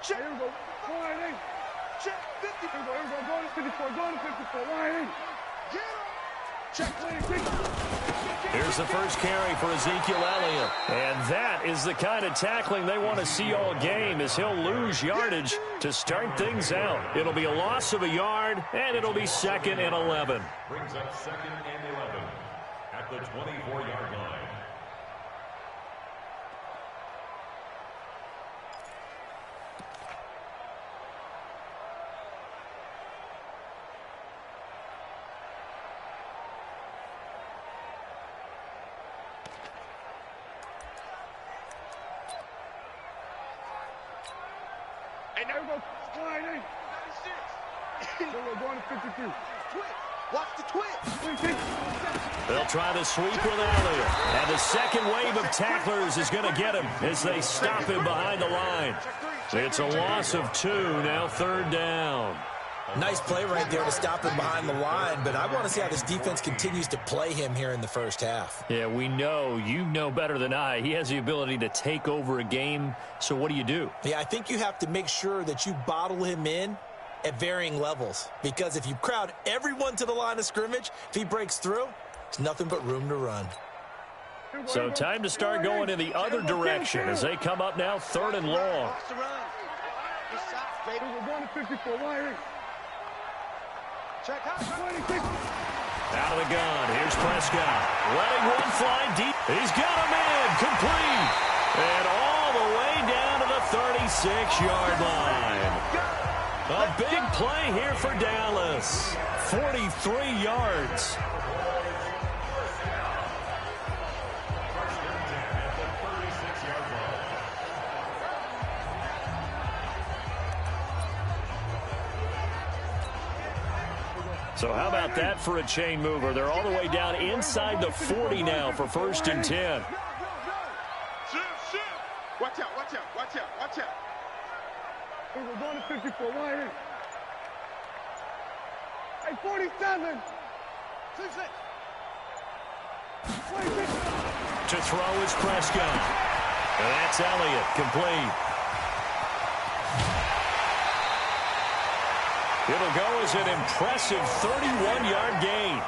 Check. Here we go. Line 8. Check. 50. Here we go. Going to 54. Going to 54. Line 8. Get him. Check. Here's the first carry for Ezekiel Elliott. And that is the kind of tackling they want to see all game, as he'll lose yardage to start things out. It'll be a loss of a yard, and it'll be 2nd and 11. Brings up 2nd and 11 at the 24-yard line. There we go. Line 8. We're going to 52. Watch the twitch. They'll try the sweep with Elliott. And the second wave of tacklers is going to get him as they stop him behind the line. It's a loss of 2, now 3rd down. Nice play right there to stop him behind the line, but I want to see how this defense continues to play him here in the first half. Yeah, we know. You know better than I. He has the ability to take over a game, so what do? Yeah, I think you have to make sure that you bottle him in at varying levels, because if you crowd everyone to the line of scrimmage, if he breaks through, there's nothing but room to run. So time to start going in the other direction as they come up now 3rd and long. We're going to 54. Line 8. Check out 26. Out of the gun. Here's Prescott. Letting one fly deep. He's got him in. Complete. And all the way down to the 36-yard line. A big play here for Dallas. 43 yards. So how about that for a chain mover? They're all the way down inside the 40 now for 1st and 10. Watch out, watch out, watch out, watch out. We're going to 54. Line 8. Hey, 47. 26. To throw is Prescott. And that's Elliott, complete. It'll go as an impressive 31-yard gain.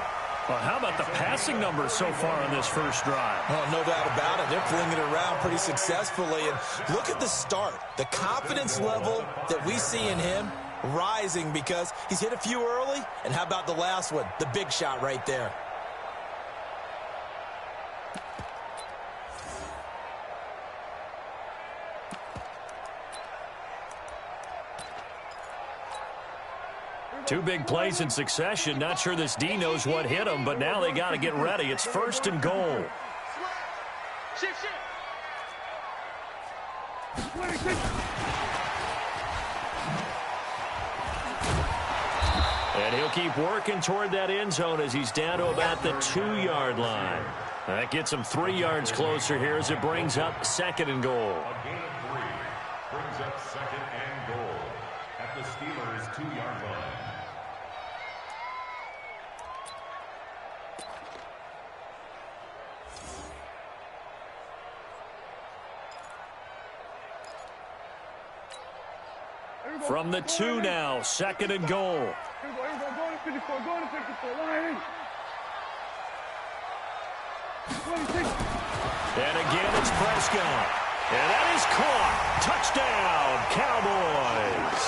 Well, how about the passing numbers so far on this first drive? Well, no doubt about it. They're pulling it around pretty successfully. And look at the start. The confidence level that we see in him rising because he's hit a few early. And how about the last one? The big shot right there. Two big plays in succession. Not sure this D knows what hit him, but now they got to get ready. It's 1st and goal. And he'll keep working toward that end zone as he's down to about the 2-yard line. That gets him 3 yards closer here as it brings up 2nd and goal. A gain of 3 brings up 2nd and goal at the Steelers' 2-yard line. From the 2 now, 2nd and goal. Here we go, going to 54, going to 54, line 8. 26. And again, it's Prescott. And that is caught. Touchdown, Cowboys.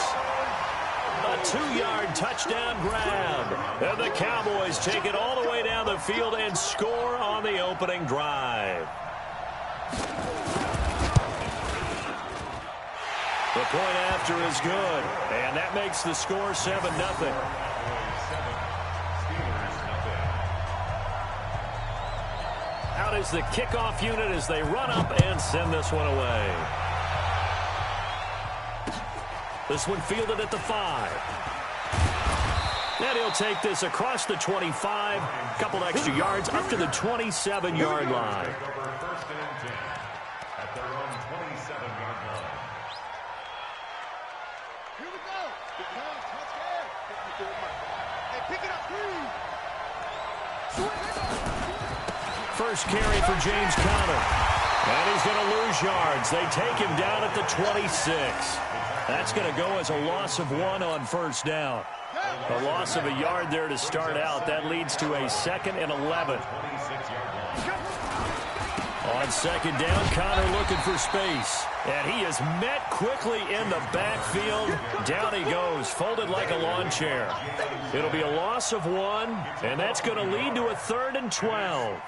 A 2-yard touchdown grab. And the Cowboys take it all the way down the field and score on the opening drive. The point after is good, and that makes the score 7-0. Out is the kickoff unit as they run up and send this one away. This one fielded at the 5. And he'll take this across the 25, a couple extra yards up to the 27-yard line. First carry for James Conner. And he's going to lose yards. They take him down at the 26. That's going to go as a loss of 1 on first down. A loss of a yard there to start out. That leads to a 2nd and 11. On second down, Connor looking for space. And he is met quickly in the backfield. Down he goes, folded like a lawn chair. It'll be a loss of 1, and that's going to lead to a 3rd and 12.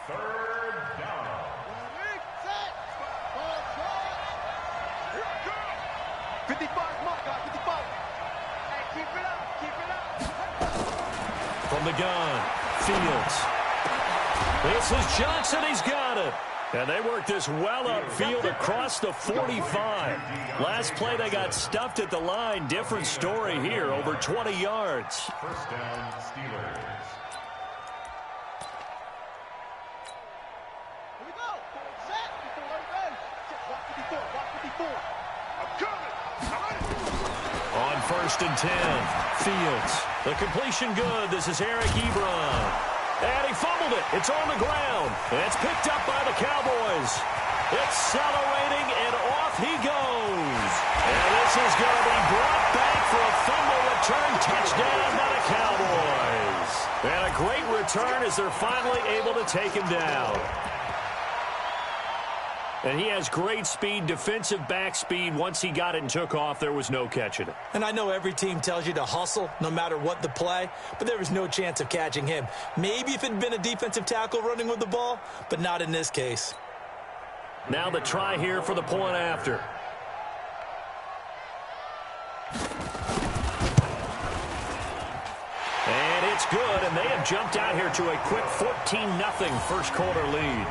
From the gun, Fields. This is Johnson. He's got it. And they work this well upfield across the 45. Last play, they got stuffed at the line. Different story here, over 20 yards. First down, Steelers. Here we go. Set. Watch 54. I'm coming. On 1st and 10, Fields. The completion good. This is Eric Ebron. And he fumbled it. It's on the ground. And it's picked up by the Cowboys. Accelerating, and off he goes. And this is going to be brought back for a fumble return touchdown by the Cowboys. And a great return as they're finally able to take him down. And he has great speed, defensive back speed. Once he got it and took off, there was no catching it. And I know every team tells you to hustle no matter what the play, but there was no chance of catching him. Maybe if it had been a defensive tackle running with the ball, but not in this case. Now the try here for the point after. And it's good, and they have jumped out here to a quick 14-0 first quarter lead.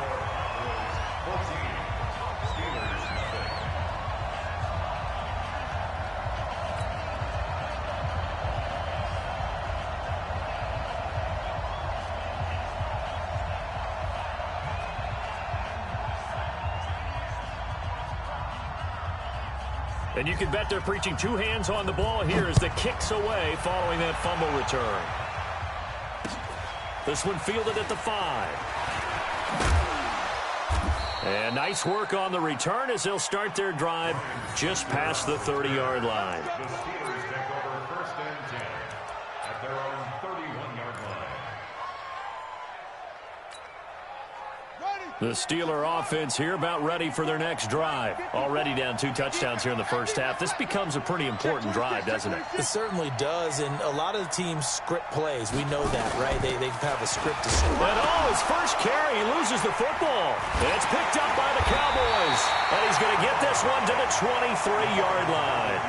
And you can bet they're preaching 2 hands on the ball here as the kick's away following that fumble return. This one fielded at the 5. And nice work on the return as they'll start their drive just past the 30-yard line. The Steelers take over 1st and 10 at their own 31-yard line. The Steeler offense here about ready for their next drive. Already down 2 touchdowns here in the first half. This becomes a pretty important drive, doesn't it? It certainly does, and a lot of the teams script plays. We know that, right? They have a script to script. And his first carry, he loses the football. And it's picked up by the Cowboys. And he's going to get this one to the 23-yard line.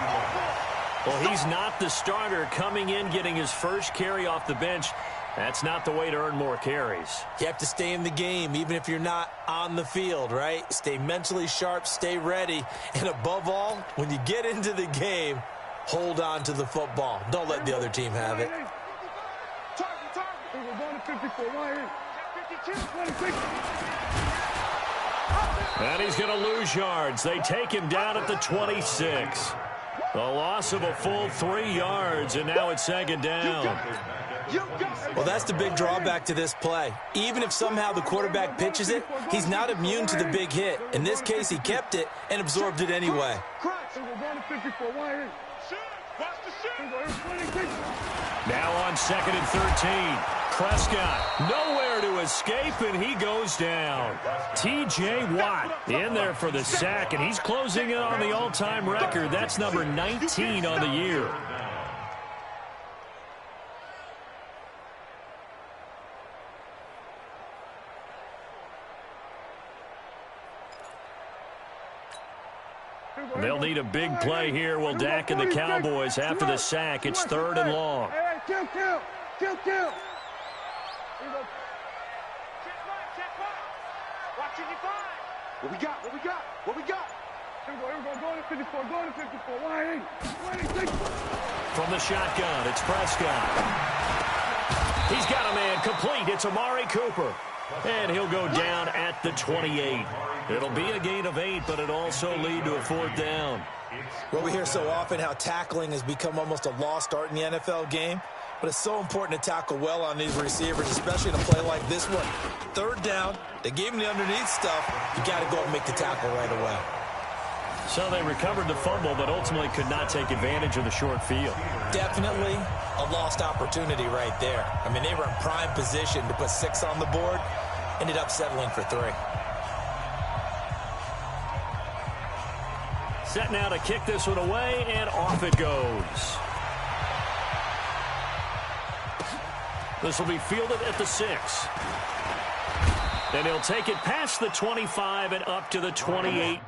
Well, he's not the starter coming in, getting his first carry off the bench. That's not the way to earn more carries. You have to stay in the game, even if you're not on the field, right? Stay mentally sharp, stay ready, and above all, when you get into the game, hold on to the football. Don't let the other team have it. And he's going to lose yards. They take him down at the 26. A loss of a full 3 yards, and now it's 2nd down. Well, that's the big drawback to this play. Even if somehow the quarterback pitches it, he's not immune to the big hit. In this case, he kept it and absorbed it anyway. Now on 2nd and 13. Prescott nowhere to escape, and he goes down. T.J. Watt in there for the sack, and he's closing in on the all-time record. That's number 19 on the year. They'll need a big play here. Will Dak and the Cowboys after the sack. It's 3rd and long. Kill. What we got? Here we go. Go to 54. From the shotgun, it's Prescott. He's got a man complete. It's Amari Cooper. And he'll go down at the 28. It'll be a gain of 8, but it'll also lead to a 4th down. Well, we hear so often how tackling has become almost a lost art in the NFL game. But it's so important to tackle well on these receivers, especially in a play like this one. Third down, they gave him the underneath stuff. You got to go and make the tackle right away. So they recovered the fumble, but ultimately could not take advantage of the short field. Definitely a lost opportunity right there. I mean, they were in prime position to put 6 on the board. Ended up settling for 3. Set now to kick this one away, and off it goes. This will be fielded at the 6. And he'll take it past the 25 and up to the 28.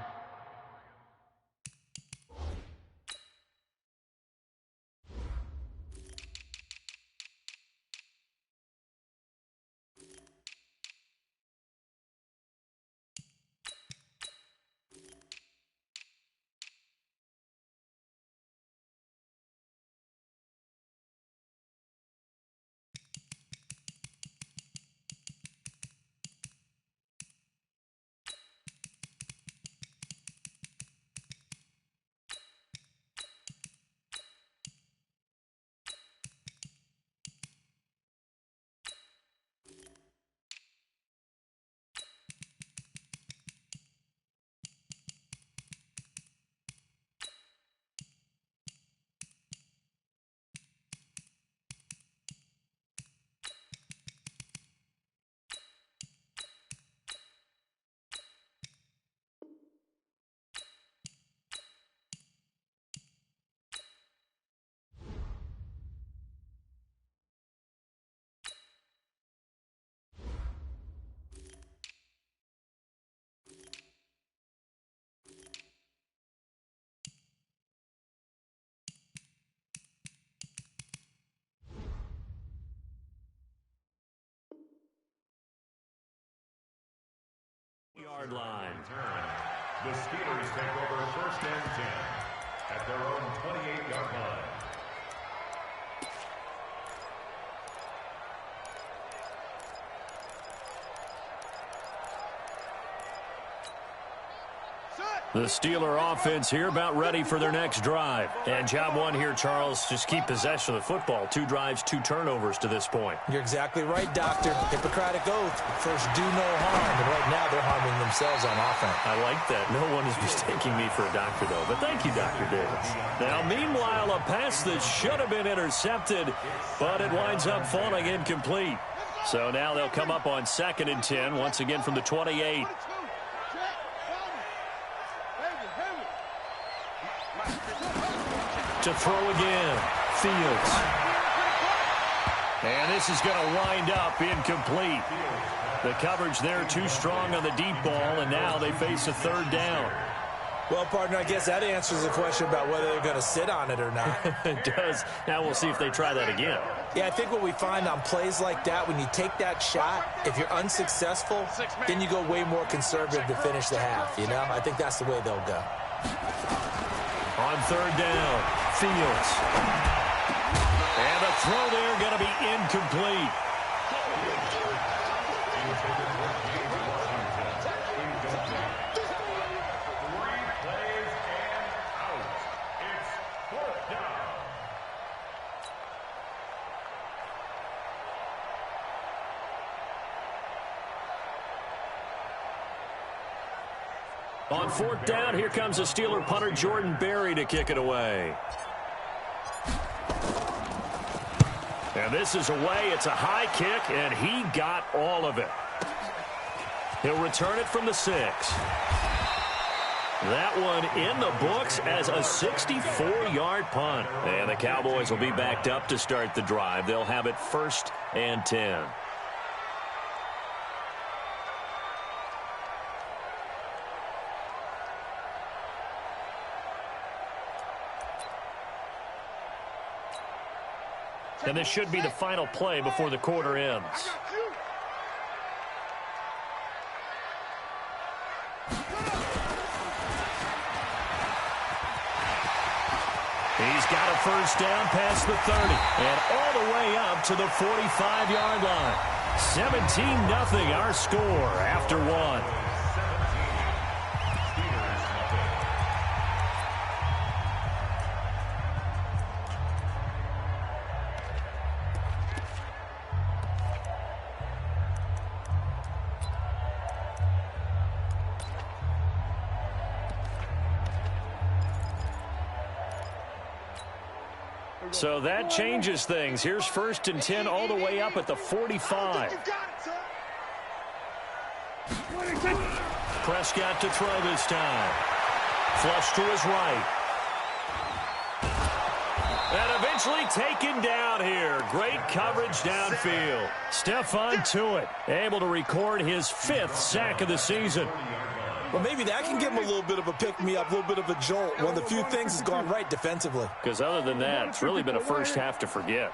Yard line. The Steelers take over 1st and 10 at their own 28-yard line. The Steeler offense here about ready for their next drive. And job one here, Charles, just keep possession of the football. 2 drives, 2 turnovers to this point. You're exactly right, Doctor. Hippocratic oath. First, do no harm. And right now, they're harming themselves on offense. I like that. No one is mistaking me for a doctor, though. But thank you, Dr. Davis. Now, meanwhile, a pass that should have been intercepted, but it winds up falling incomplete. So now they'll come up on 2nd and 10, once again from the 28. To throw again, Fields. And this is going to wind up incomplete. The coverage there too strong on the deep ball, and now they face a 3rd down. Well, partner, I guess that answers the question about whether they're going to sit on it or not. It does. Now we'll see if they try that again. Yeah, I think what we find on plays like that, when you take that shot, if you're unsuccessful, then you go way more conservative to finish the half, you know? I think that's the way they'll go. On 3rd down, Fields. And the throw there going to be incomplete. On 4th down, here comes the Steeler punter, Jordan Berry, to kick it away. And this is away. It's a high kick, and he got all of it. He'll return it from the 6. That one in the books as a 64-yard punt. And the Cowboys will be backed up to start the drive. They'll have it 1st and 10. And this should be the final play before the quarter ends. He's got a 1st down past the 30 and all the way up to the 45-yard line. 17-0 our score after 1. So that changes things. Here's 1st and 10 all the way up at the 45. Prescott to throw this time. Flush to his right. And eventually taken down here. Great coverage downfield. Stephon Tuitt able to record his 5th sack of the season. Well, maybe that can give him a little bit of a pick-me-up, a little bit of a jolt. One of the few things has gone right defensively. Because other than that, it's really been a first half to forget.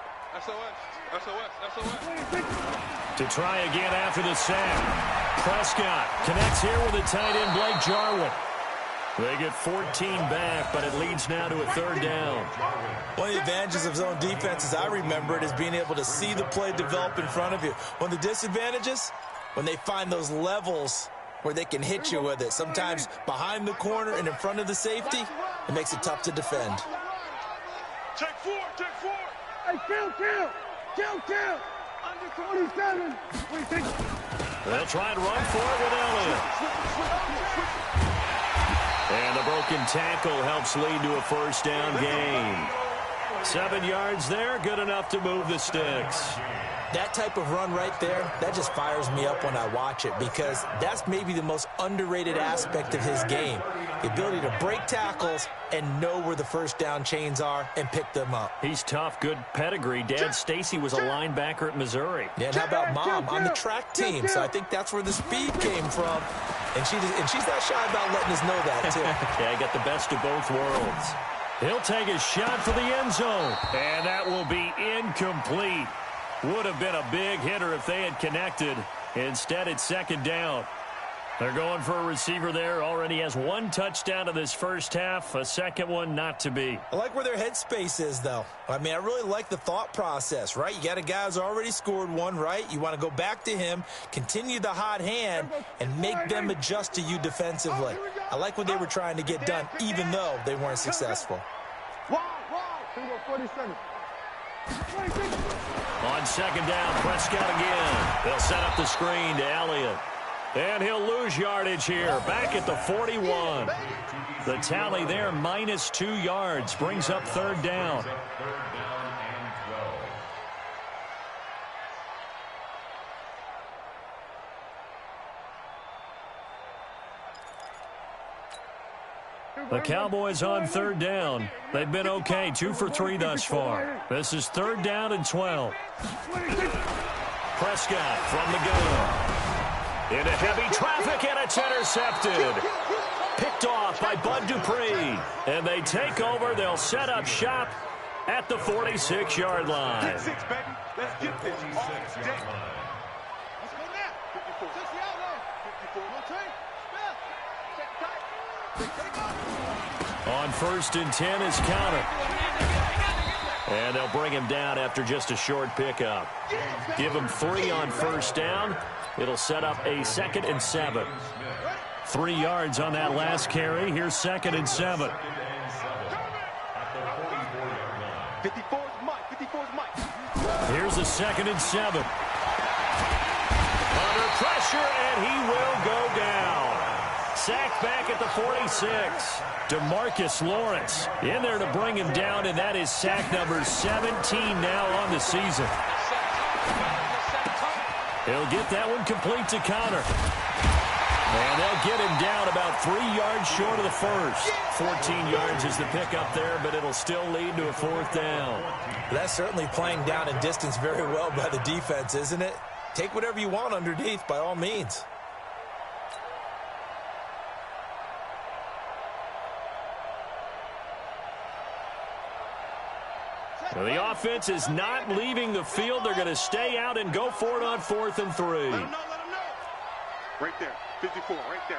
To try again after the sack. Prescott connects here with the tight end, Blake Jarwin. They get 14 back, but it leads now to a 3rd down. One of the advantages of zone defense, as I remember it, is being able to see the play develop in front of you. One of the disadvantages, when they find those levels where they can hit you with it. Sometimes behind the corner and in front of the safety, it makes it tough to defend. Take 4. Hey, kill. Under 27. They'll try and run for it with Elliott. And the broken tackle helps lead to a 1st down gain. 7 yards there, good enough to move the sticks. That type of run right there, that just fires me up when I watch it, because that's maybe the most underrated aspect of his game. The ability to break tackles and know where the 1st down chains are and pick them up. He's tough, good pedigree. Dad Stacy was a linebacker at Missouri. Yeah, and how about Mom on the track team? So I think that's where the speed came from. And she's not shy about letting us know that, too. Yeah, he got the best of both worlds. He'll take a shot for the end zone. And that will be incomplete. Would have been a big hitter if they had connected. Instead, it's 2nd down. They're going for a receiver there. Already has 1 touchdown in this first half. A 2nd one not to be. I like where their headspace is, though. I mean, I really like the thought process, right? You got a guy who's already scored 1, right? You want to go back to him, continue the hot hand, and make them adjust to you defensively. I like what they were trying to get done, even though they weren't successful. Wow. 47. On 2nd down, Prescott again. They'll set up the screen to Elliott. And he'll lose yardage here, back at the 41. The tally there, -2 yards, brings up 3rd down. The Cowboys on 3rd down. They've been okay, 2 for 3 thus far. This is 3rd down and 12. Prescott from the gun. Into heavy traffic, and it's intercepted. Picked off by Bud Dupree. And they take over. They'll set up shop at the 46-yard line. Get 6, baby. Let's get this. Let's go now. 54. 60 out low. 54. No change. On 1st and 10 is counter. And they'll bring him down after just a short pickup. Give him 3 on 1st down. It'll set up a 2nd and 7. 3 yards on that last carry. Here's 2nd and 7. 54's Mike. Here's a 2nd and 7. Under pressure, and he will go down. Sacked back at the 46. DeMarcus Lawrence in there to bring him down, and that is sack number 17 now on the season. He'll get that one complete to Connor. And they'll get him down about 3 yards short of the 1st. 14 yards is the pickup there, but it'll still lead to a 4th down. That's certainly playing down in distance very well by the defense, isn't it? Take whatever you want underneath, by all means. Well, the offense is not leaving the field. They're going to stay out and go for it on 4th and 3. Let him know. Right there. 54. Right there.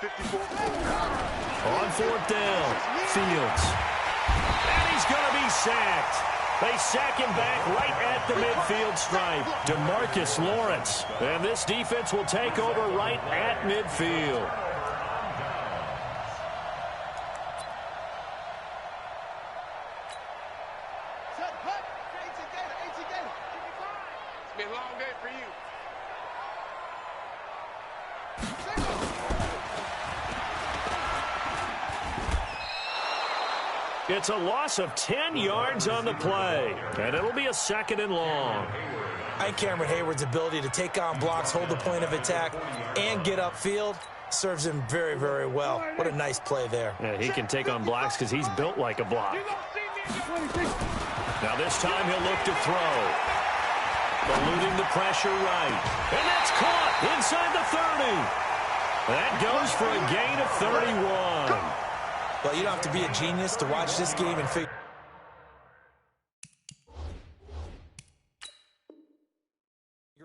54. On 4th down, Fields. And he's going to be sacked. They sack him back right at the midfield stripe. DeMarcus Lawrence. And this defense will take over right at midfield. It's been a long day for you. It's a loss of 10 yards on the play, and it'll be a 2nd and long. I think Cameron Hayward's ability to take on blocks, hold the point of attack, and get upfield serves him very, very well. What a nice play there. Yeah, he can take on blocks because he's built like a block. Now this time he'll look to throw. Eluding the pressure right. And that's caught inside the 30. That goes for a gain of 31. Well, you don't have to be a genius to watch this game and figure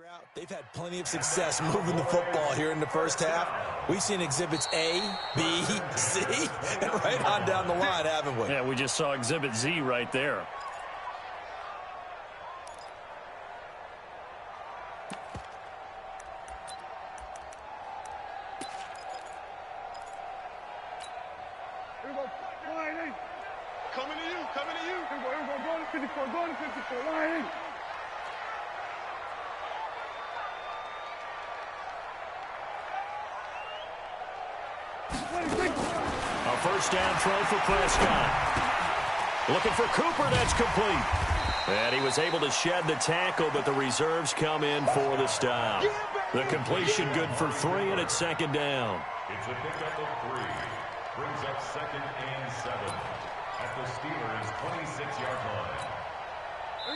out they've had plenty of success moving the football here in the first half. We've seen exhibits A, B, C, and right on down the line, haven't we? Yeah, we just saw exhibit Z right there. Coming to you. Here we go. Go to 54. Line. A first down throw for Prescott. Looking for Cooper, that's complete. And he was able to shed the tackle, but the reserves come in for the stop. The completion good for 3, and it's 2nd down. It's a pickup of 3. Brings up 2nd and 7 at the Steelers' 26-yard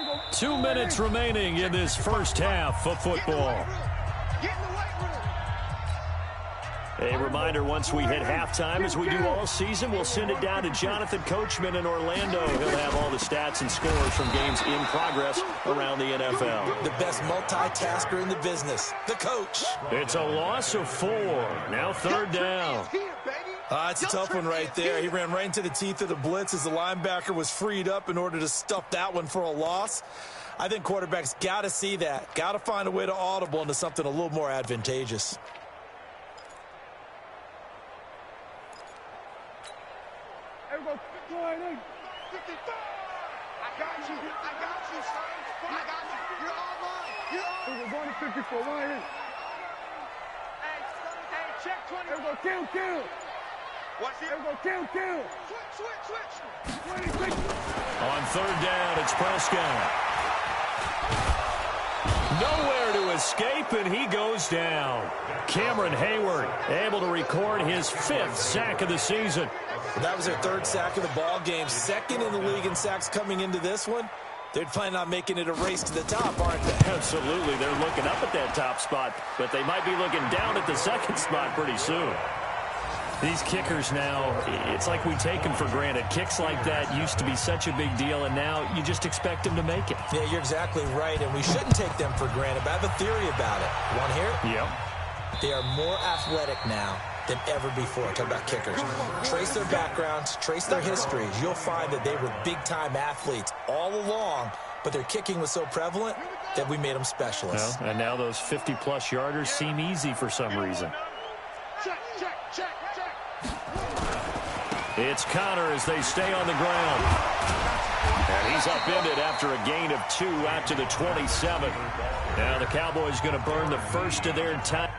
line. 2 minutes remaining in this first half of football. A reminder, once we hit halftime, as we do all season, we'll send it down to Jonathan Coachman in Orlando. He'll have all the stats and scores from games in progress around the NFL. The best multitasker in the business, the coach. It's a loss of 4. Now 3rd down. It's a tough one right there. He ran right into the teeth of the blitz as the linebacker was freed up in order to stuff that one for a loss. I think quarterbacks got to see that. Got to find a way to audible into something a little more advantageous. I got you, son. I got you. You're all mine. We're going to 54. Line. Hey, check 20. Here we go. Kill. Watch it. Here we go. Kill. Switch. 26. On 3rd down, it's Prescott. Nowhere to escape, and he goes down. Cameron Hayward able to record his 5th sack of the season. That was their 3rd sack of the ball game. 2nd in the league in sacks coming into this one. They're planning on making it a race to the top, aren't they? Absolutely. They're looking up at that top spot, but they might be looking down at the 2nd spot pretty soon. These kickers now, it's like we take them for granted. Kicks like that used to be such a big deal, and now you just expect them to make it. Yeah, you're exactly right, and we shouldn't take them for granted, but I have a theory about it. Want to hear it? Yep. They are more athletic now than ever before. Talk about kickers. Trace their backgrounds, trace their histories. You'll find that they were big-time athletes all along, but their kicking was so prevalent that we made them specialists. Well, and now those 50-plus yarders seem easy for some reason. Check. It's Connor as they stay on the ground. And he's upended after a gain of 2 out to the 27. Now the Cowboys going to burn the first of their time.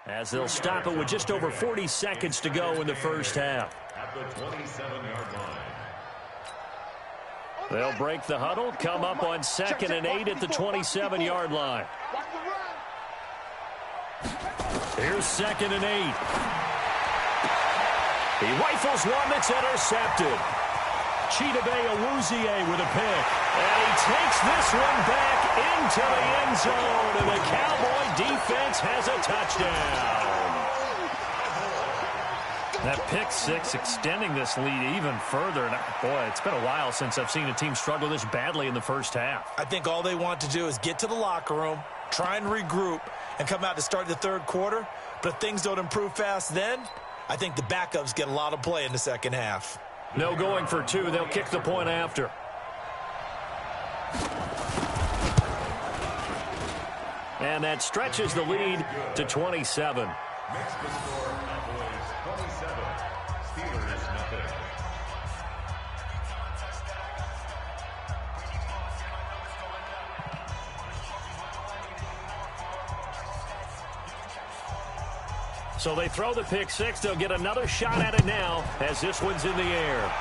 As they'll stop it with just over 40 seconds to go in the first half. At the 27-yard line. They'll break the huddle, come up on 2nd and 8 at the 27-yard line. Here's 2nd and 8. He rifles one that's intercepted. Awuzie with a pick. And he takes this one back into the end zone. And the Cowboy defense has a touchdown. That pick six extending this lead even further. And boy, it's been a while since I've seen a team struggle this badly in the first half. I think all they want to do is get to the locker room, try and regroup, and come out to start the third quarter. But if things don't improve fast then, I think the backups get a lot of play in the second half. No going for two. They'll kick the point after. And that stretches the lead to 27. Makes the score Cowboys 27. Steelers nothing. So they throw the pick six. They'll get another shot at it now as this one's in the air.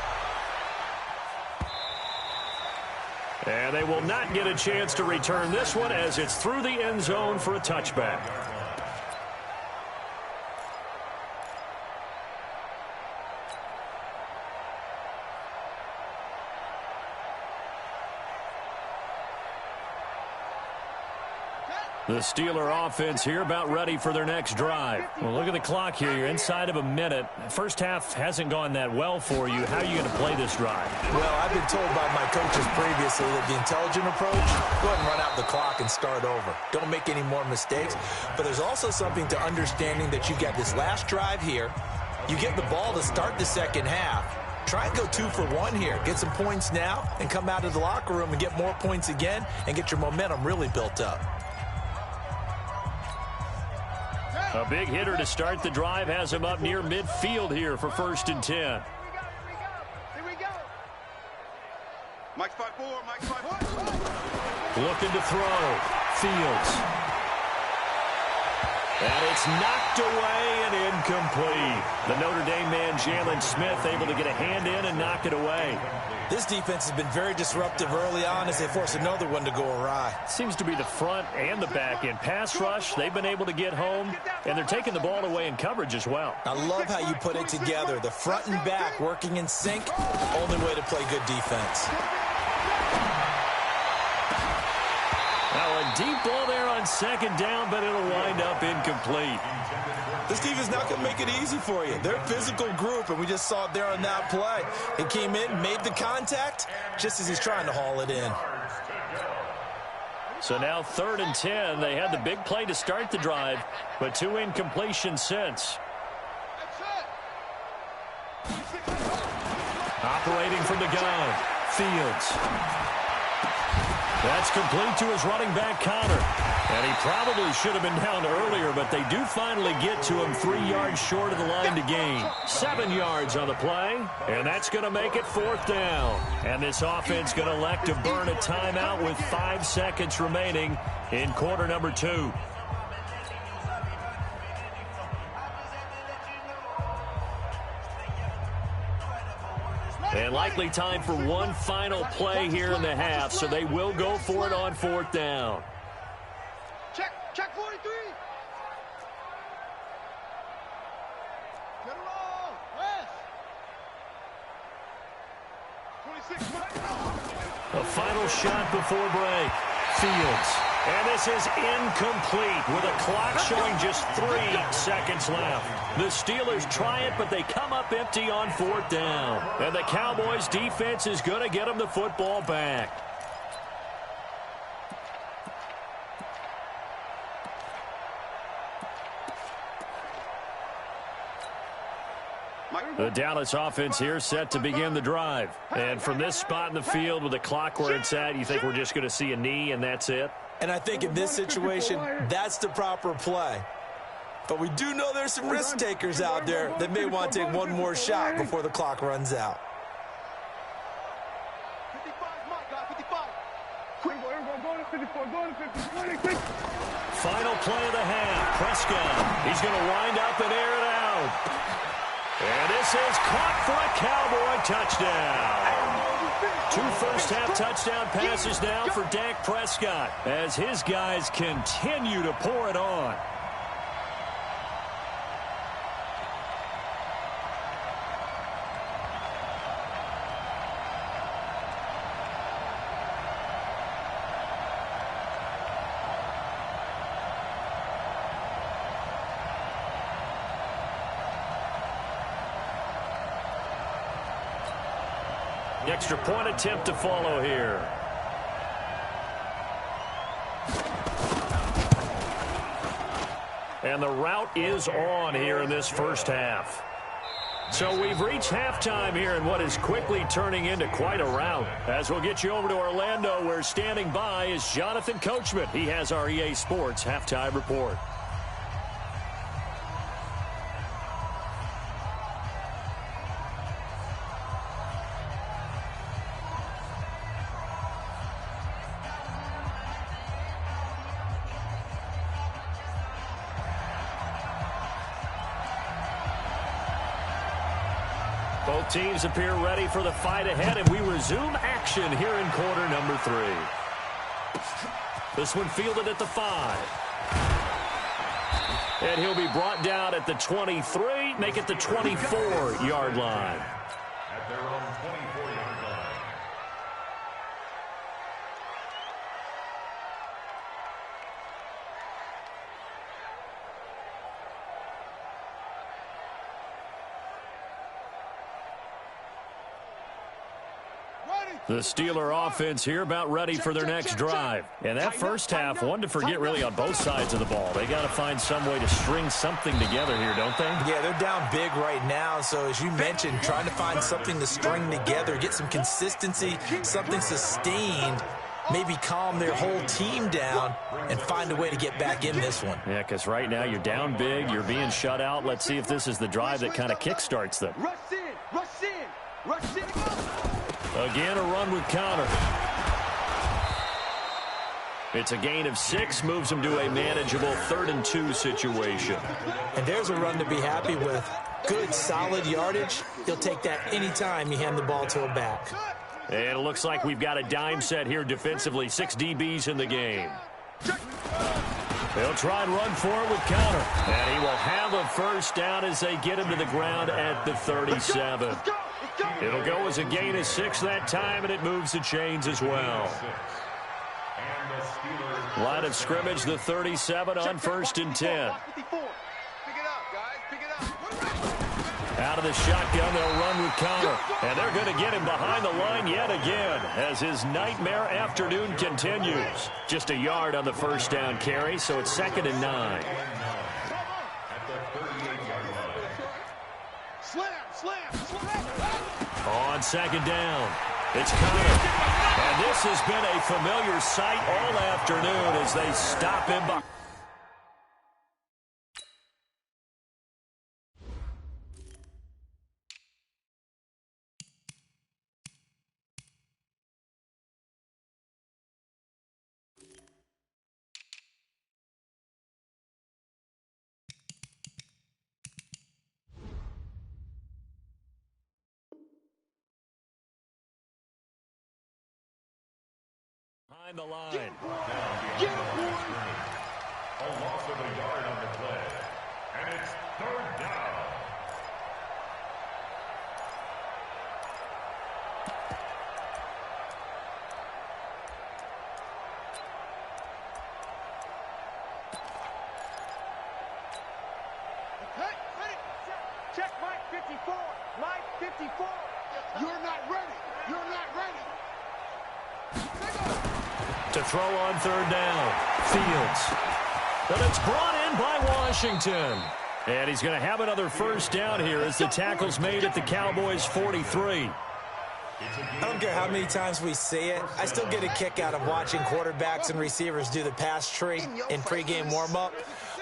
And they will not get a chance to return this one as it's through the end zone for a touchback. The Steeler offense here about ready for their next drive. Well, look at the clock here. You're inside of a minute. First half hasn't gone that well for you. How are you going to play this drive? Well, I've been told by my coaches previously that the intelligent approach, go ahead and run out the clock and start over. Don't make any more mistakes. But there's also something to understanding that you got this last drive here. You get the ball to start the second half. Try and go 2 for 1 here. Get some points now and come out of the locker room and get more points again and get your momentum really built up. A big hitter to start the drive has him up near midfield here for 1st and 10. Here we go. Mike's 5-4, Mike's 5-4. Looking to throw. Fields. And it's knocked away and incomplete. The Notre Dame man, Jalen Smith, able to get a hand in and knock it away. This defense has been very disruptive early on as they force another one to go awry. Seems to be the front and the back end. Pass rush, they've been able to get home, and they're taking the ball away in coverage as well. I love how you put it together. The front and back working in sync, only way to play good defense. Now a deep ball there on 2nd down, but it'll wind up incomplete. This defense not going to make it easy for you. They're a physical group, and we just saw it there on that play. He came in, made the contact, just as he's trying to haul it in. So now 3rd and 10. They had the big play to start the drive, but 2 incompletions since. Operating from the gun, Fields. That's complete to his running back, Connor. And he probably should have been down earlier, but they do finally get to him 3 yards short of the line to gain. 7 yards on the play, and that's going to make it 4th down. And this offense going to elect to burn a timeout with 5 seconds remaining in quarter number 2. And likely time for one final play here in the half, so they will go for it on 4th down. Check 43. Get it on. West. 26. A final shot before break. Fields. And this is incomplete with a clock showing just 3 seconds left. The Steelers try it, but they come up empty on 4th down. And the Cowboys defense is going to get them the football back. The Dallas offense here set to begin the drive. And from this spot in the field with the clock where it's at, you think we're just going to see a knee and that's it? And I think in this situation, that's the proper play. But we do know there's some risk takers out there that may want to take one more shot before the clock runs out. 55, Mike, 55. Quick, go to 54, go to 54. Final play of the half. Prescott. He's going to wind up and air it out. And this is caught for a Cowboy touchdown. 2 first-half touchdown passes now for Dak Prescott as his guys continue to pour it on. Extra point attempt to follow here. And the route is on here in this first half. So we've reached halftime here in what is quickly turning into quite a rout. As we'll get you over to Orlando, where standing by is Jonathan Coachman. He has our EA Sports halftime report. Both teams appear ready for the fight ahead, and we resume action here in quarter number 3. This one fielded at the 5. And he'll be brought down at the 23, make it the 24-yard line. At their own 24-yard line. The Steeler offense here about ready for their next drive. And that first half, one to forget really on both sides of the ball. They got to find some way to string something together here, don't they? Yeah, they're down big right now. So as you mentioned, trying to find something to string together, get some consistency, something sustained, maybe calm their whole team down and find a way to get back in this one. Yeah, because right now you're down big, you're being shut out. Let's see if this is the drive that kind of kickstarts them. Rush in, rush in, rush in. Again, a run with Connor. It's a gain of 6, moves him to a manageable 3rd and 2 situation. And there's a run to be happy with. Good, solid yardage. He'll take that anytime you hand the ball to a back. And it looks like we've got a dime set here defensively. 6 DBs in the game. They'll try and run for it with Connor. And he will have a first down as they get him to the ground at the 37. It'll go as a gain of 6 that time, and it moves the chains as well. Line of scrimmage, the 37 on 1st and 10. Out of the shotgun, they'll run with Connor. And they're going to get him behind the line yet again as his nightmare afternoon continues. Just a yard on the first down carry, so it's 2nd and 9. On 2nd down, it's Connor. And this has been a familiar sight all afternoon as they stop him by. Behind the line. A loss of a yard on the play. And it's 3rd down. Check Mike 54. Mike 54. You're not ready. You're not ready. To throw on 3rd down. Fields. But it's brought in by Washington. And he's going to have another first down here as the tackle's made at the Cowboys' 43. I don't care how many times we see it. I still get a kick out of watching quarterbacks and receivers do the pass tree in pregame warm-up.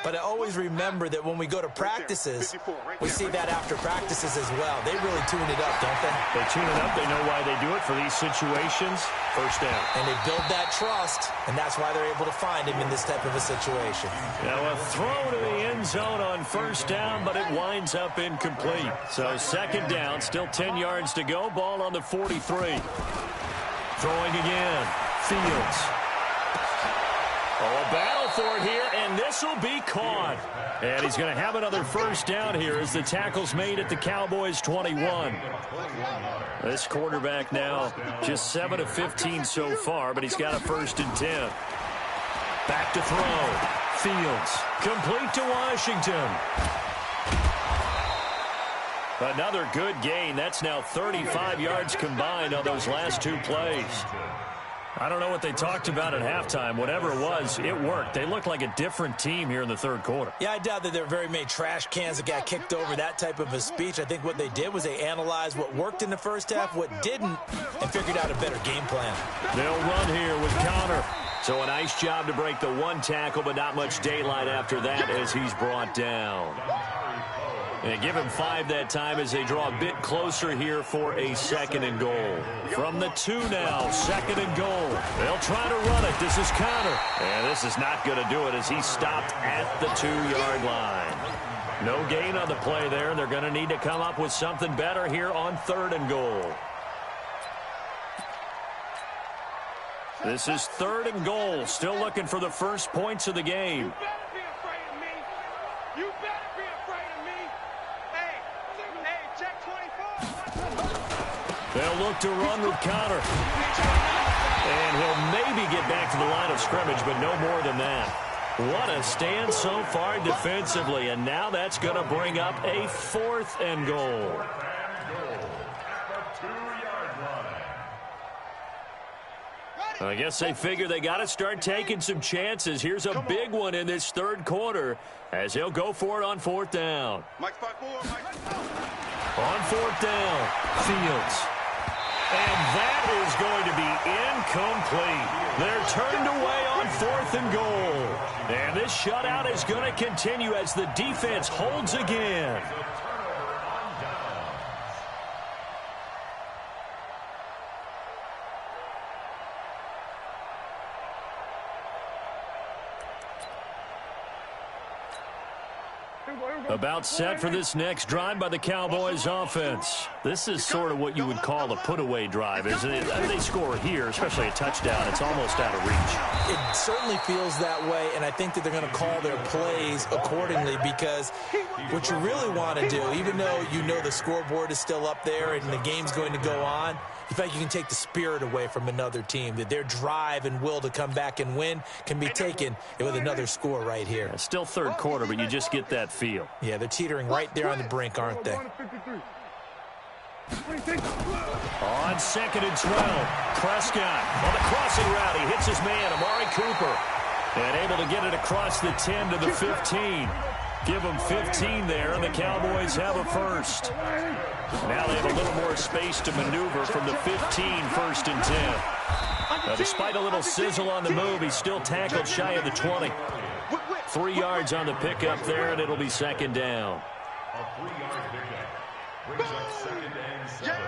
But I always remember that when we go to practices, we see that after practices as well. They really tune it up, don't they? They tune it up. They know why they do it for these situations. First down. And they build that trust, and that's why they're able to find him in this type of a situation. Now a throw to the end zone on first down, but it winds up incomplete. So 2nd down, still 10 yards to go. Ball on the 43. Throwing again. Fields. Oh, a battle for it here, and this will be caught. And he's going to have another first down here as the tackle's made at the Cowboys' 21. This quarterback now just 7 of 15 so far, but he's got a 1st and 10. Back to throw. Fields. Complete to Washington. Another good gain. That's now 35 yards combined on those last two plays. I don't know what they talked about at halftime. Whatever it was, it worked. They looked like a different team here in the third quarter. Yeah, I doubt that there were very many trash cans that got kicked over, that type of a speech. I think what they did was they analyzed what worked in the first half, what didn't, and figured out a better game plan. They'll run here with Connor. So a nice job to break the one tackle, but not much daylight after that as he's brought down. And give him 5 that time as they draw a bit closer here for a 2nd and goal. From the 2 now, 2nd and goal. They'll try to run it. This is Connor. And this is not going to do it as he stopped at the 2-yard line. No gain on the play there. They're going to need to come up with something better here on 3rd and goal. This is 3rd and goal. Still looking for the first points of the game. They'll look to run with Connor. And he'll maybe get back to the line of scrimmage, but no more than that. What a stand so far defensively, and now that's going to bring up a 4th and goal. I guess they figure they got to start taking some chances. Here's a big one in this third quarter as he'll go for it on 4th down. On 4th down, Fields. And that is going to be incomplete. They're turned away on 4th and goal. And this shutout is going to continue as the defense holds again. About set for this next drive by the Cowboys offense. This is sort of what you would call a put-away drive, isn't it? I mean, they score here, especially a touchdown. It's almost out of reach. It certainly feels that way, and I think that they're going to call their plays accordingly because what you really want to do, even though you know the scoreboard is still up there and the game's going to go on, in fact, you can take the spirit away from another team, that their drive and will to come back and win can be taken with another score right here. It's still third quarter, but you just get that feel. Yeah, they're teetering right there on the brink, aren't they? On 2nd and 12, Prescott on the crossing route. He hits his man, Amari Cooper, and able to get it across the 10 to the 15. Give them 15 there, and the Cowboys have a first. Now they have a little more space to maneuver from the 15, 1st and 10. Now, despite a little sizzle on the move, he's still tackled shy of the 20. 3 yards on the pickup there, and it'll be 2nd down.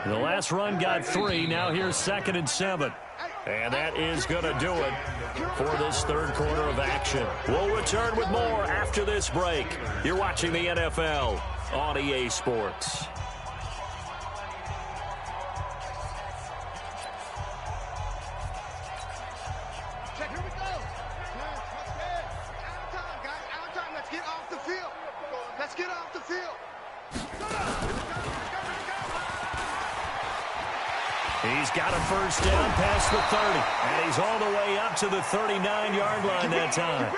The last run got 3. Now here's 2nd and 7. And that is going to do it for this third quarter of action. We'll return with more after this break. You're watching the NFL on EA Sports. Here we go. Out of time, guys. Out of time. Let's get off the field. Let's get off the field. He's got a first down past the 30, and he's all the way up to the 39-yard line that time.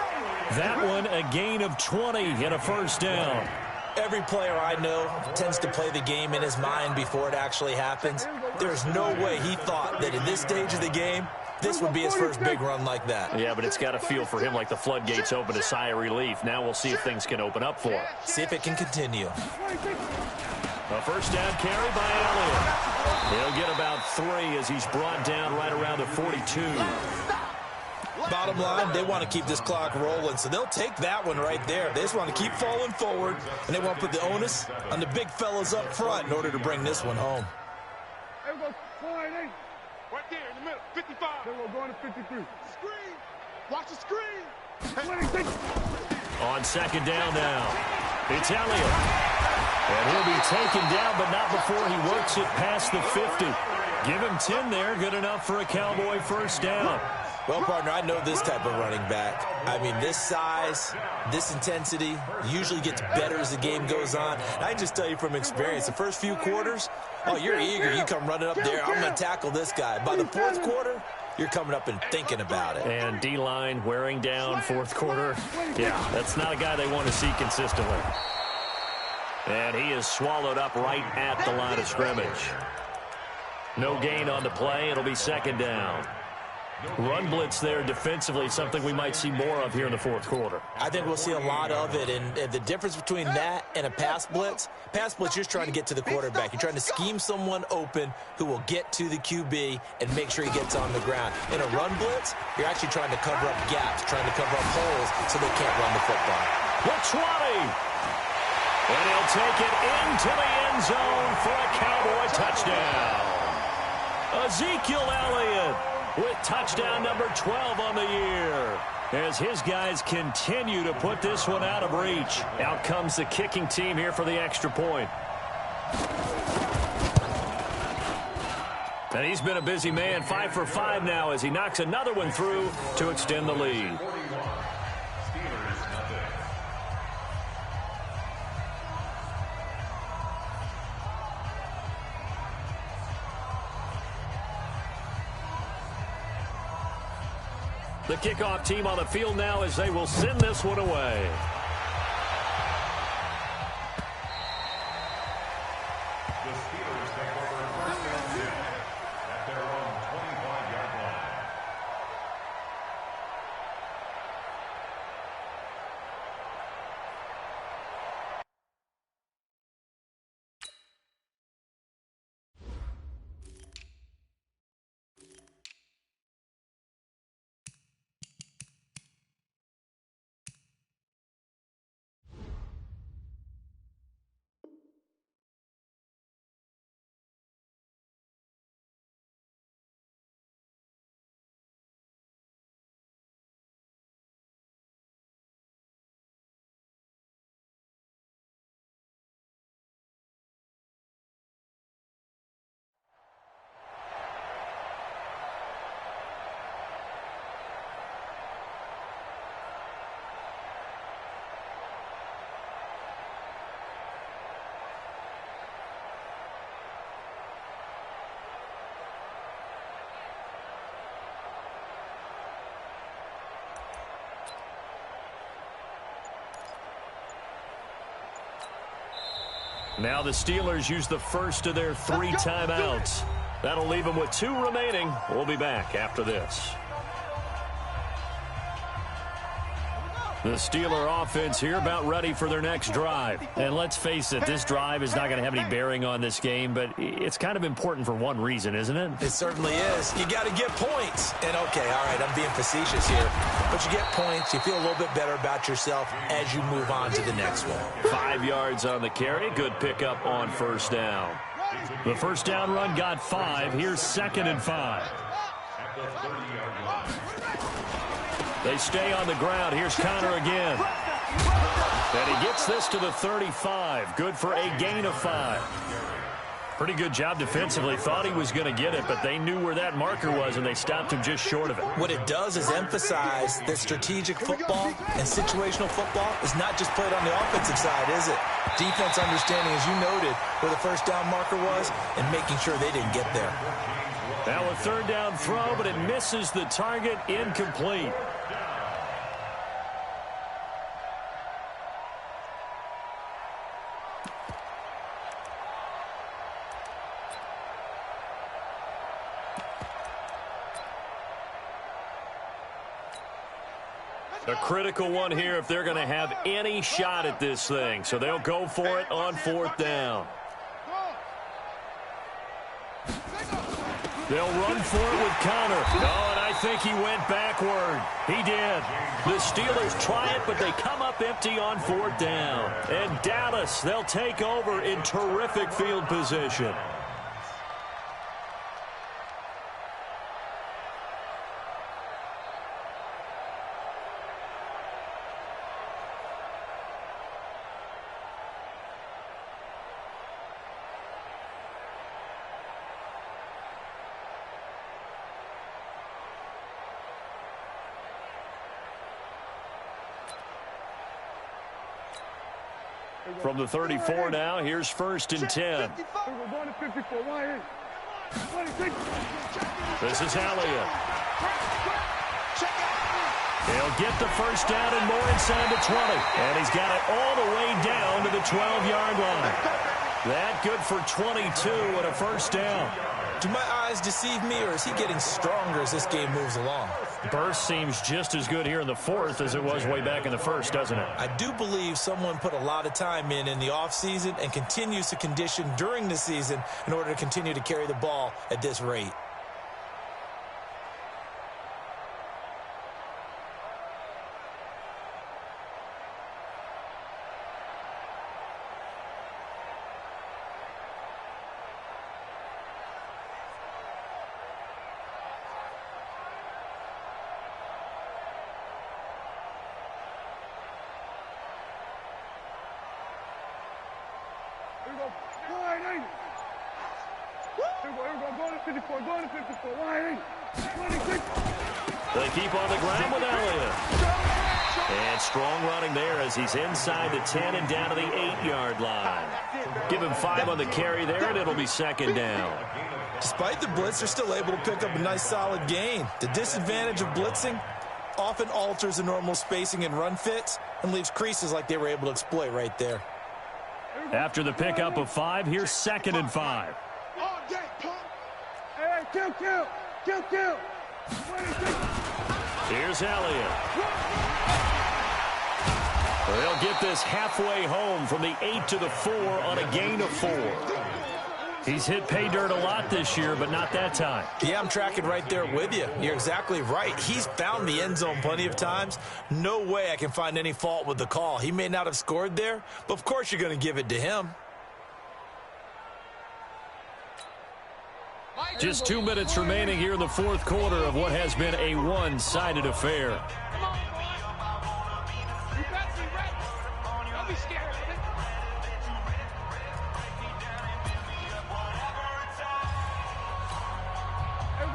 That one, a gain of 20 and a first down. Every player I know tends to play the game in his mind before it actually happens. There's no way he thought that in this stage of the game, this would be his first big run like that. Yeah, but it's got to feel for him like the floodgates open, a sigh of relief. Now we'll see if things can open up for him. See if it can continue. A first down carry by Elliott. He'll get about 3 as he's brought down right around the 42. Bottom line, they want to keep this clock rolling, so they'll take that one right there. They just want to keep falling forward, and they want to put the onus on the big fellas up front in order to bring this one home. There we go. Right there in the middle. 55. Then we're going to 53. Screen. Watch the screen. On 2nd down now, it's Elliott. And he'll be taken down, but not before he works it past the 50. Give him 10 there. Good enough for a Cowboy first down. Well, partner, I know this type of running back. I mean, this size, this intensity usually gets better as the game goes on. And I can just tell you from experience, the first few quarters, oh, you're eager. You come running up there. I'm going to tackle this guy. By the 4th quarter, you're coming up and thinking about it. And D-line wearing down 4th quarter. Yeah, that's not a guy they want to see consistently. And he is swallowed up right at the line of scrimmage. No gain on the play. It'll be second down. Run blitz there defensively, something we might see more of here in the fourth quarter. I think we'll see a lot of it, and the difference between that and a pass blitz, you're just trying to get to the quarterback. You're trying to scheme someone open who will get to the QB and make sure he gets on the ground. In a run blitz, you're actually trying to cover up gaps, trying to cover up holes so they can't run the football. The 20. And he'll take it into the end zone for a Cowboy touchdown. Ezekiel Elliott with touchdown number 12 on the year. As his guys continue to put this one out of reach. Out comes the kicking team here for the extra point. And he's been a busy man, 5 for 5 now as he knocks another one through to extend the lead. The kickoff team on the field now as they will send this one away. The Steelers take over first and 10 at their own 25-yard line. Now the Steelers use the first of their 3 timeouts. That'll leave them with 2 remaining. We'll be back after this. The Steeler offense here about ready for their next drive. And let's face it, this drive is not going to have any bearing on this game, but it's kind of important for one reason, isn't it? It certainly is. You got to get points. And, okay, all right, I'm being facetious here. But you get points, you feel a little bit better about yourself as you move on to the next one. 5 yards on the carry. Good pickup on first down. The first down run got 5. Here's 2nd and 5. At the 30-yard line. They stay on the ground. Here's Connor again. And he gets this to the 35. Good for a gain of 5. Pretty good job defensively. Thought he was going to get it, but they knew where that marker was, and they stopped him just short of it. What it does is emphasize that strategic football and situational football is not just played on the offensive side, is it? Defense understanding, as you noted, where the first down marker was and making sure they didn't get there. Now a 3rd down throw, but it misses the target. Incomplete. A critical one here if they're going to have any shot at this thing. So they'll go for it on 4th down. They'll run for it with Connor. Oh, and I think he went backward. He did. The Steelers try it, but they come up empty on 4th down. And Dallas, they'll take over in terrific field position. From the 34 now, here's 1st and 10. This is Elliott. He'll get the first down and more inside the 20. And he's got it all the way down to the 12-yard line. That good for 22 and a first down. Do my eyes deceive me, or is he getting stronger as this game moves along? Burst seems just as good here in the fourth as it was way back in the first, doesn't it? I do believe someone put a lot of time in the offseason and continues to condition during the season in order to continue to carry the ball at this rate. They keep on the ground with Elliott. And strong running there as he's inside the 10 and down to the 8-yard line. Give him 5 on the carry there, and it'll be second down. Despite the blitz, they're still able to pick up a nice solid gain. The disadvantage of blitzing often alters the normal spacing and run fits and leaves creases like they were able to exploit right there. After the pickup of 5, here's second and 5. Kill. Here's Elliott. They'll get this halfway home from the 8 to the 4 on a gain of 4. He's hit pay dirt a lot this year, but not that time. Yeah, I'm tracking right there with you. You're exactly right. He's found the end zone plenty of times. No way I can find any fault with the call. He may not have scored there, but of course you're going to give it to him. Just 2 minutes remaining here in the fourth quarter of what has been a one-sided affair. You better be ready. Don't be scared.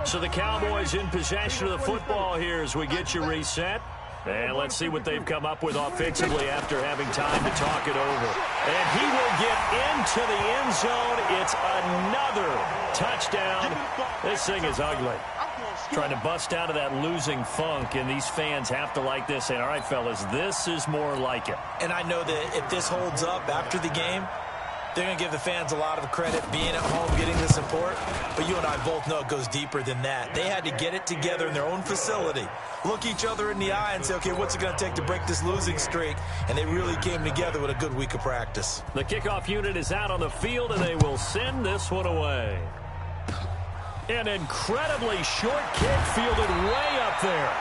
So the Cowboys in possession of the football here as we get you reset. And let's see what they've come up with offensively after having time to talk it over. And he will get into the end zone. It's another touchdown. This thing is ugly. Trying to bust out of that losing funk, and these fans have to like this. And all right, fellas, this is more like it. And I know that if this holds up after the game, they're going to give the fans a lot of credit being at home, getting the support. But you and I both know it goes deeper than that. They had to get it together in their own facility, look each other in the eye and say, okay, what's it going to take to break this losing streak? And they really came together with a good week of practice. The kickoff unit is out on the field, and they will send this one away. An incredibly short kick fielded way up there.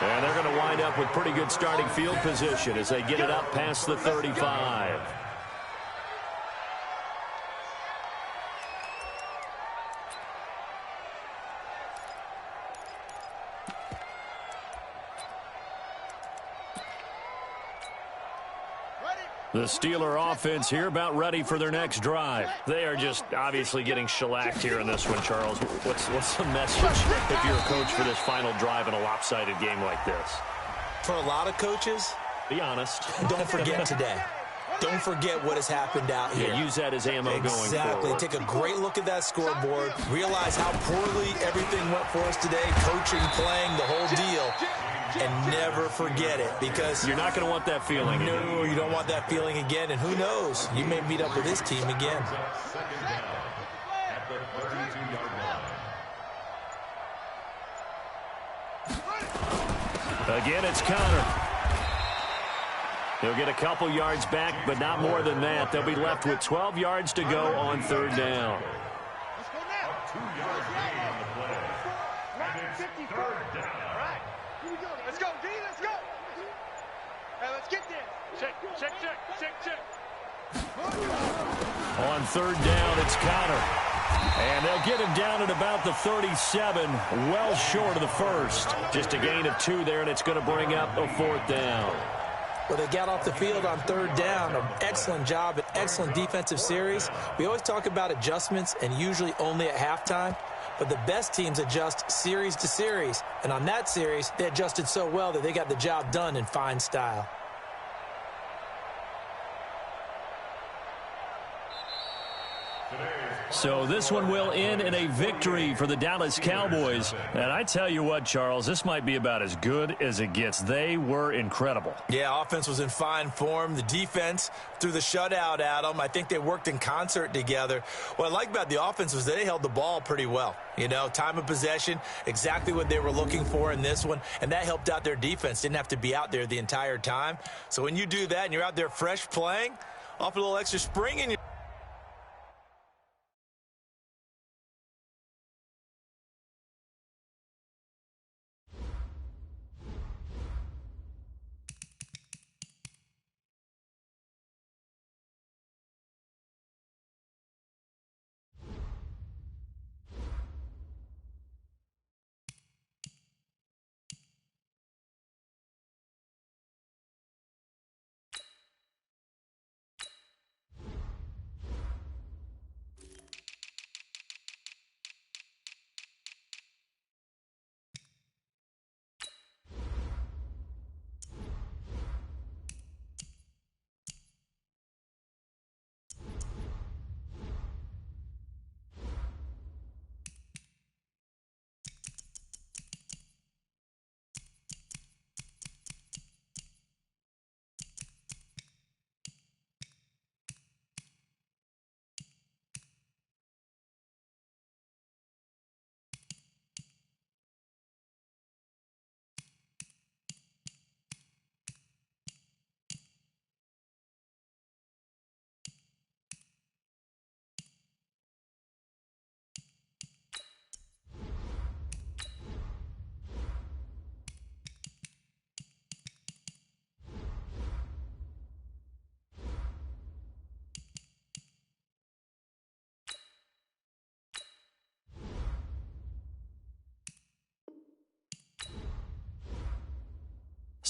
And they're going to wind up with pretty good starting field position as they get it up past the 35. The Steeler offense here about ready for their next drive. They are just obviously getting shellacked here in this one, Charles. What's the message if you're a coach for this final drive in a lopsided game like this? For a lot of coaches, be honest. Don't forget today. Don't forget what has happened out here. Yeah, use that as ammo going forward. Exactly. Take a great look at that scoreboard. Realize how poorly everything went for us today. Coaching, playing, the whole deal. And never forget it, because you're not going to want that feeling. No, you don't want that feeling again. And who knows? You may meet up with this team again. Again, it's Connor. They'll get a couple yards back, but not more than that. They'll be left with 12 yards to go on third down. Let's go now. 2 yards gain on the play. And it's third down. All right. Here we go. Let's go, D. Let's go. Hey, let's get there. Check. On third down, it's Connor. And they'll get him down at about the 37, well short of the first. Just a gain of 2 there, and it's going to bring up a fourth down. Well, they got off the field on third down. An excellent job, an excellent defensive series. We always talk about adjustments, and usually only at halftime. But the best teams adjust series to series. And on that series, they adjusted so well that they got the job done in fine style. Today's So this one will end in a victory for the Dallas Cowboys. And I tell you what, Charles, this might be about as good as it gets. They were incredible. Yeah, offense was in fine form. The defense threw the shutout at them. I think they worked in concert together. What I like about the offense was they held the ball pretty well. You know, time of possession, exactly what they were looking for in this one, and that helped out their defense. Didn't have to be out there the entire time. So when you do that and you're out there fresh playing, off a little extra spring in your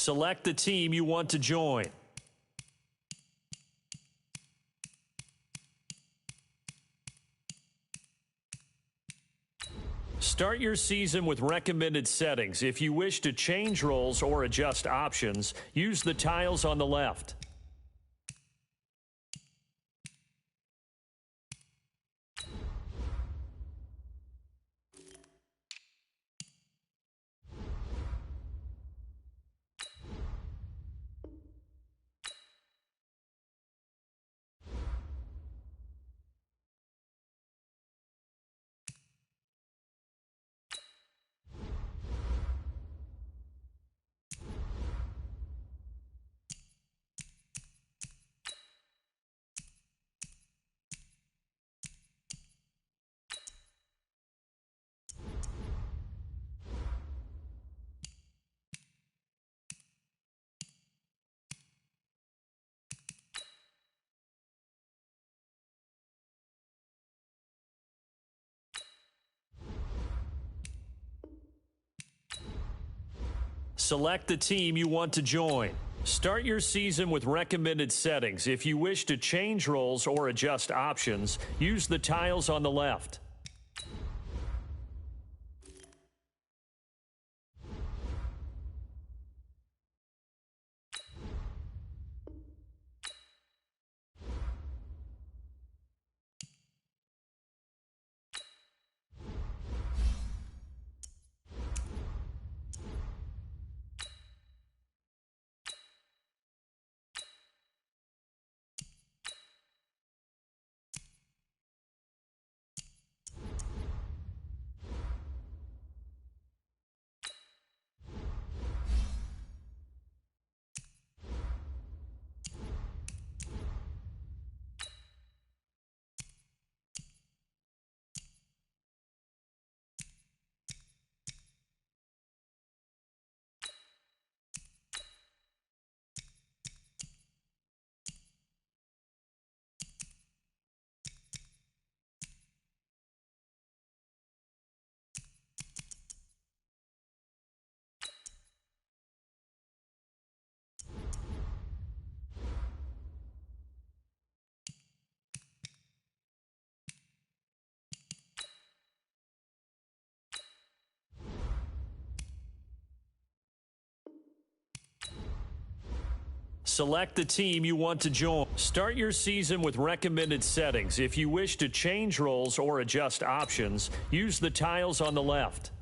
Select the team you want to join. Start your season with recommended settings. If you wish to change roles or adjust options, use the tiles on the left. Select the team you want to join. Start your season with recommended settings. If you wish to change roles or adjust options, use the tiles on the left. select the team you want to join. Start your season with recommended settings. If you wish to change roles or adjust options, use the tiles on the left.